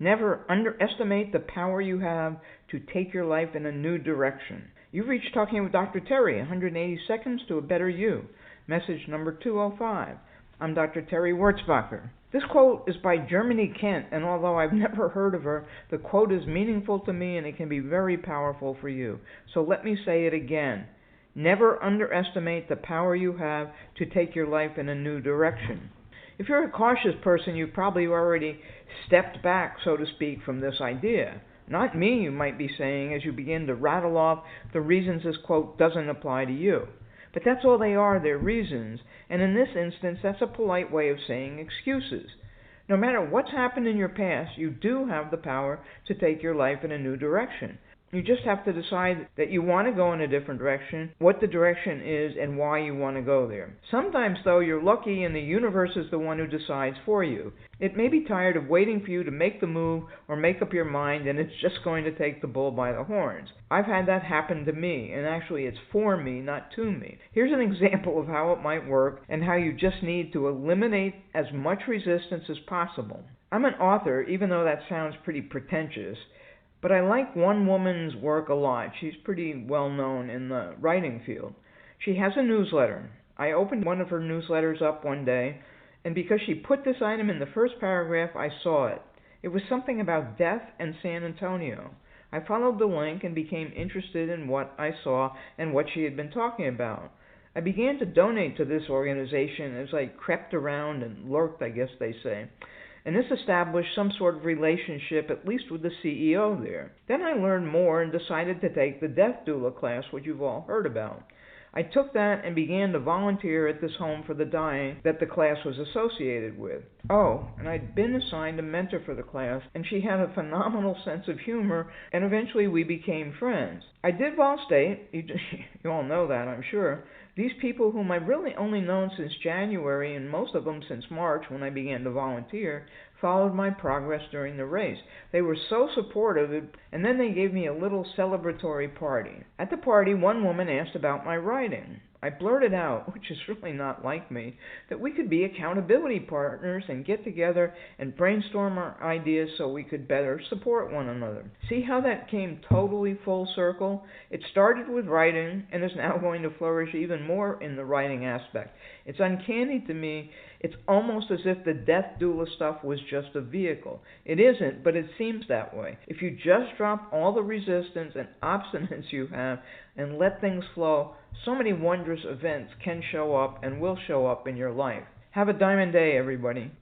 Never underestimate the power you have to take your life in a new direction. You've reached Talking with Dr. Terry, 180 Seconds to a Better You. Message number 205. I'm Dr. Terry Wurzbacher. This quote is by Germany Kent, and although I've never heard of her, the quote is meaningful to me and it can be very powerful for you. So let me say it again. Never underestimate the power you have to take your life in a new direction. If you're a cautious person, you've probably already stepped back, so to speak, from this idea. Not me, you might be saying, as you begin to rattle off the reasons this quote doesn't apply to you. But that's all they are, they're reasons, and in this instance, that's a polite way of saying excuses. No matter what's happened in your past, you do have the power to take your life in a new direction. You just have to decide that you want to go in a different direction, what the direction is, and why you want to go there. Sometimes, though, you're lucky and the universe is the one who decides for you. It may be tired of waiting for you to make the move or make up your mind, and it's just going to take the bull by the horns. I've had that happen to me, and actually it's for me, not to me. Here's an example of how it might work and how you just need to eliminate as much resistance as possible. I'm an author, even though that sounds pretty pretentious. But I like one woman's work a lot. She's pretty well known in the writing field. She has a newsletter. I opened one of her newsletters up one day, and because she put this item in the first paragraph, I saw it. It was something about death and San Antonio. I followed the link and became interested in what I saw and what she had been talking about. I began to donate to this organization as I crept around and lurked, I guess they say. And this established some sort of relationship, at least with the CEO there. Then I learned more and decided to take the Death Doula class, which you've all heard about. I took that and began to volunteer at this home for the dying that the class was associated with. Oh, and I'd been assigned a mentor for the class, and she had a phenomenal sense of humor, and eventually we became friends. I did Vol State, you all know that, I'm sure. These people whom I've really only known since January, and most of them since March when I began to volunteer, followed my progress during the race. They were so supportive, and then they gave me a little celebratory party. At the party, one woman asked about my writing. I blurted out, which is really not like me, that we could be accountability partners and get together and brainstorm our ideas so we could better support one another. See how that came totally full circle? It started with writing and is now going to flourish even more in the writing aspect. It's uncanny to me. It's almost as if the Death Doula stuff was just a vehicle. It isn't, but it seems that way. If you just drop all the resistance and obstinance you have and let things flow, so many wondrous events can show up and will show up in your life. Have a diamond day, everybody.